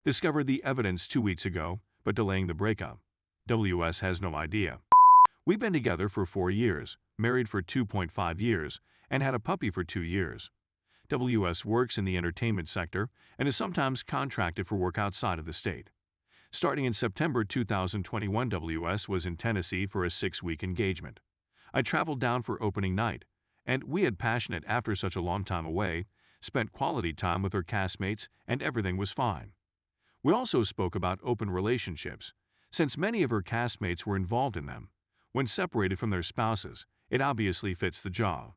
Discovered the evidence 2 weeks ago, but delaying the breakup. WS has no idea. We've been together for 4 years, married for 2.5 years, and had a puppy for 2 years. WS works in the entertainment sector and is sometimes contracted for work outside of the state. Starting in September 2021, WS was in Tennessee for a 6-week engagement. I traveled down for opening night, and we had passionate after such a long time away, spent quality time with her castmates, and everything was fine. We also spoke about open relationships, since many of her castmates were involved in them. When separated from their spouses, it obviously fits the job.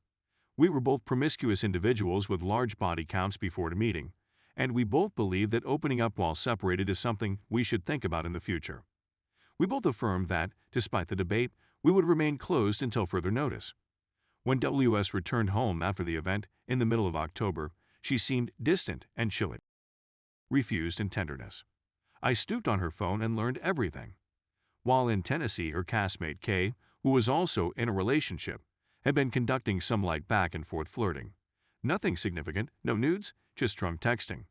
We were both promiscuous individuals with large body counts before the meeting, and we both believe that opening up while separated is something we should think about in the future. We both affirmed that, despite the debate, we would remain closed until further notice. When WS returned home after the event in the middle of October, she seemed distant and chilly, refused in tenderness. I stooped on her phone and learned everything. While in Tennessee, her castmate Kay, who was also in a relationship, had been conducting some light back-and-forth flirting. Nothing significant, no nudes, just drunk texting.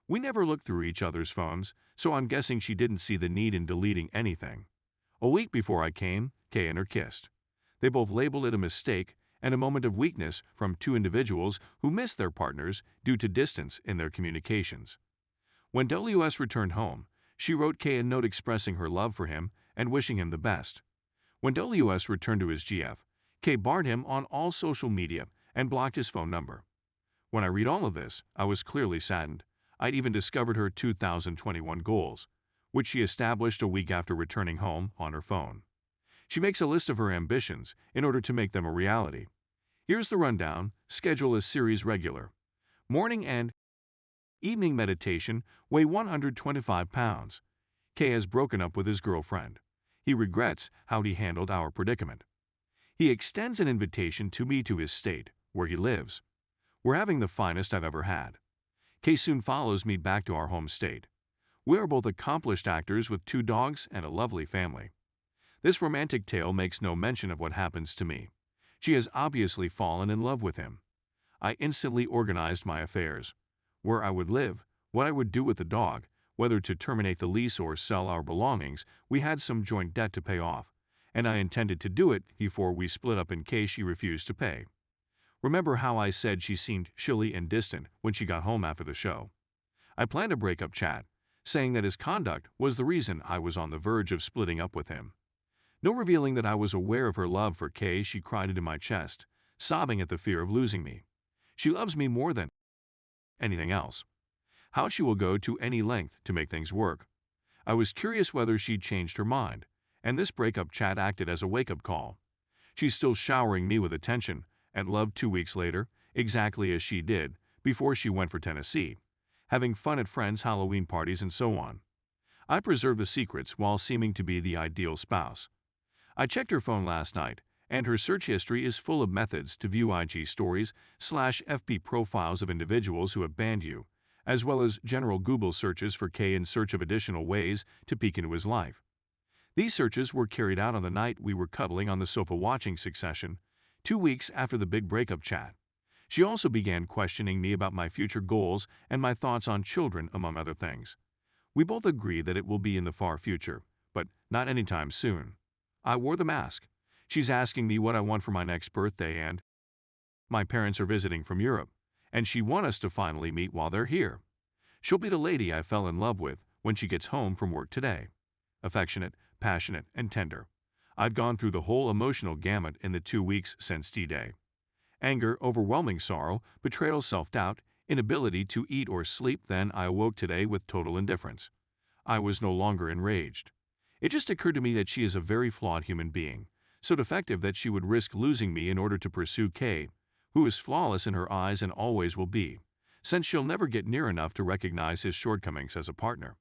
We never looked through each other's phones, so I'm guessing she didn't see the need in deleting anything. A week before I came, Kay and her kissed. They both labeled it a mistake and a moment of weakness from two individuals who missed their partners due to distance in their communications. When WS returned home, she wrote Kay a note expressing her love for him and wishing him the best. When WS returned to his GF, Kay barred him on all social media and blocked his phone number. When I read all of this, I was clearly saddened. I'd even discovered her 2021 goals, which she established a week after returning home on her phone. She makes a list of her ambitions in order to make them a reality. Here's the rundown. Schedule a series regular. Morning and evening meditation. Weigh 125 pounds. Kay has broken up with his girlfriend. He regrets how he handled our predicament. He extends an invitation to me to his state, where he lives. We're having the finest I've ever had. Kay soon follows me back to our home state. We are both accomplished actors with 2 dogs and a lovely family. This romantic tale makes no mention of what happens to me. She has obviously fallen in love with him. I instantly organized my affairs. Where I would live, what I would do with the dog, whether to terminate the lease or sell our belongings. We had some joint debt to pay off, and I intended to do it before we split up in case she refused to pay. Remember how I said she seemed chilly and distant when she got home after the show? I planned a breakup chat, saying that his conduct was the reason I was on the verge of splitting up with him. No revealing that I was aware of her love for Kay, she cried into my chest, sobbing at the fear of losing me. She loves me more than anything else. How she will go to any length to make things work. I was curious whether she'd changed her mind, and this breakup chat acted as a wake-up call. She's still showering me with attention and love 2 weeks later, exactly as she did before she went for Tennessee, having fun at friends' Halloween parties and so on. I preserve the secrets while seeming to be the ideal spouse. I checked her phone last night, and her search history is full of methods to view IG stories / FB profiles of individuals who have banned you, as well as general Google searches for Kay in search of additional ways to peek into his life. These searches were carried out on the night we were cuddling on the sofa watching Succession, 2 weeks after the big breakup chat. She also began questioning me about my future goals and my thoughts on children, among other things. We both agree that it will be in the far future, but not anytime soon. I wore the mask. She's asking me what I want for my next birthday, and my parents are visiting from Europe, and she wants us to finally meet while they're here. She'll be the lady I fell in love with when she gets home from work today. Affectionate, passionate, and tender. I've gone through the whole emotional gamut in the 2 weeks since D-Day. Anger, overwhelming sorrow, betrayal, self-doubt, inability to eat or sleep. Then I awoke today with total indifference. I was no longer enraged. It just occurred to me that she is a very flawed human being, so defective that she would risk losing me in order to pursue Kay, who is flawless in her eyes and always will be, since she'll never get near enough to recognize his shortcomings as a partner.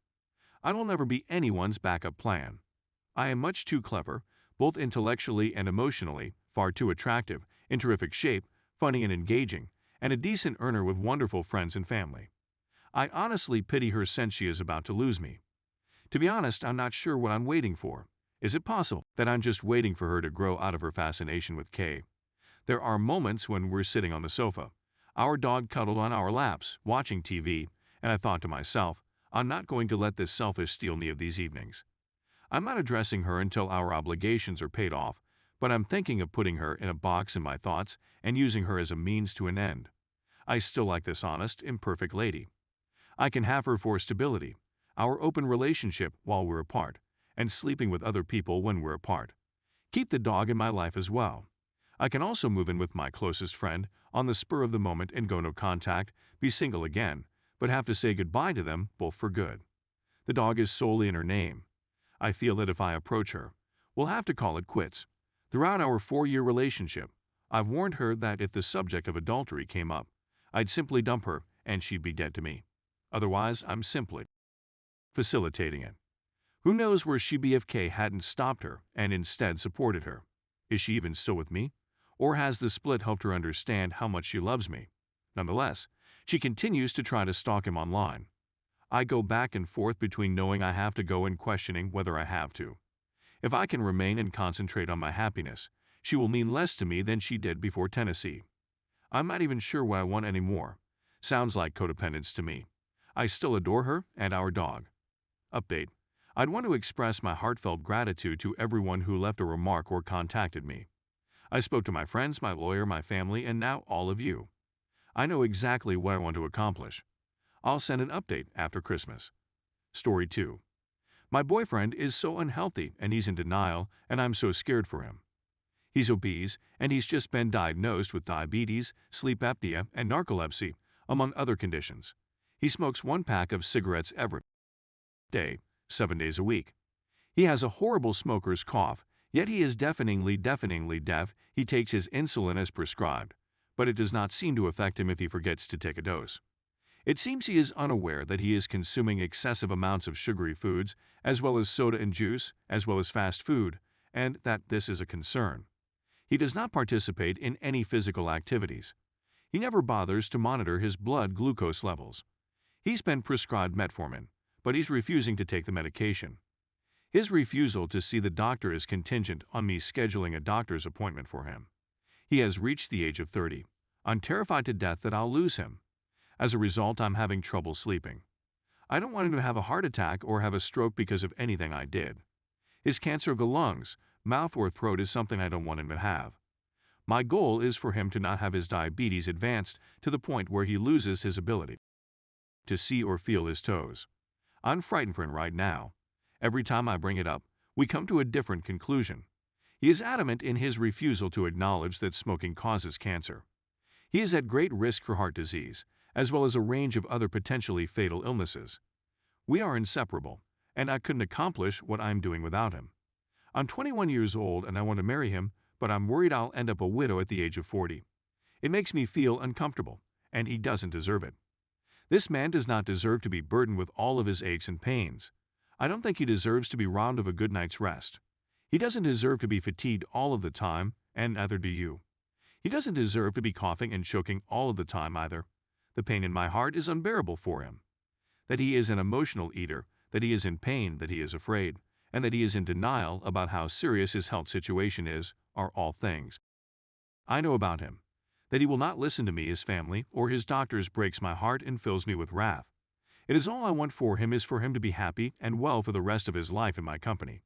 I will never be anyone's backup plan. I am much too clever, both intellectually and emotionally, far too attractive, in terrific shape, funny and engaging, and a decent earner with wonderful friends and family. I honestly pity her since she is about to lose me. To be honest, I'm not sure what I'm waiting for. Is it possible that I'm just waiting for her to grow out of her fascination with Kay? There are moments when we're sitting on the sofa, our dog cuddled on our laps, watching TV, and I thought to myself, I'm not going to let this selfish steal me of these evenings. I'm not addressing her until our obligations are paid off, but I'm thinking of putting her in a box in my thoughts and using her as a means to an end. I still like this honest, imperfect lady. I can have her for stability, our open relationship while we're apart, and sleeping with other people when we're apart. Keep the dog in my life as well. I can also move in with my closest friend on the spur of the moment and go no contact, be single again, but have to say goodbye to them both for good. The dog is solely in her name. I feel that if I approach her, we'll have to call it quits. Throughout our 4-year relationship, I've warned her that if the subject of adultery came up, I'd simply dump her and she'd be dead to me. Otherwise, I'm simply facilitating it. Who knows where she BFK hadn't stopped her and instead supported her? Is she even still with me? Or has the split helped her understand how much she loves me? Nonetheless, she continues to try to stalk him online. I go back and forth between knowing I have to go and questioning whether I have to. If I can remain and concentrate on my happiness, she will mean less to me than she did before Tennessee. I'm not even sure what I want anymore. Sounds like codependence to me. I still adore her and our dog. Update. I'd want to express my heartfelt gratitude to everyone who left a remark or contacted me. I spoke to my friends, my lawyer, my family, and now all of you. I know exactly what I want to accomplish. I'll send an update after Christmas. Story 2. My boyfriend is so unhealthy and he's in denial, and I'm so scared for him. He's obese and he's just been diagnosed with diabetes, sleep apnea, and narcolepsy, among other conditions. He smokes 1 pack of cigarettes every day, 7 days a week. He has a horrible smoker's cough, yet he is deafeningly deaf. He takes his insulin as prescribed, but it does not seem to affect him if he forgets to take a dose. It seems he is unaware that he is consuming excessive amounts of sugary foods, as well as soda and juice, as well as fast food, and that this is a concern. He does not participate in any physical activities. He never bothers to monitor his blood glucose levels. He's been prescribed metformin, but he's refusing to take the medication. His refusal to see the doctor is contingent on me scheduling a doctor's appointment for him. He has reached the age of 30. I'm terrified to death that I'll lose him. As a result, I'm having trouble sleeping. I don't want him to have a heart attack or have a stroke because of anything I did. His cancer of the lungs, mouth, or throat is something I don't want him to have. My goal is for him to not have his diabetes advanced to the point where he loses his ability to see or feel his toes. I'm frightened for him right now. Every time I bring it up, we come to a different conclusion. He is adamant in his refusal to acknowledge that smoking causes cancer. He is at great risk for heart disease, as well as a range of other potentially fatal illnesses. We are inseparable, and I couldn't accomplish what I'm doing without him. I'm 21 years old and I want to marry him, but I'm worried I'll end up a widow at the age of 40. It makes me feel uncomfortable, and he doesn't deserve it. This man does not deserve to be burdened with all of his aches and pains. I don't think he deserves to be robbed of a good night's rest. He doesn't deserve to be fatigued all of the time, and neither do you. He doesn't deserve to be coughing and choking all of the time either. The pain in my heart is unbearable for him. That he is an emotional eater, that he is in pain, that he is afraid, and that he is in denial about how serious his health situation is, are all things I know about him. That he will not listen to me, his family, or his doctors breaks my heart and fills me with wrath. It is all I want for him is for him to be happy and well for the rest of his life in my company.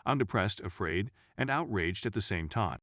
I'm depressed, afraid, and outraged at the same time.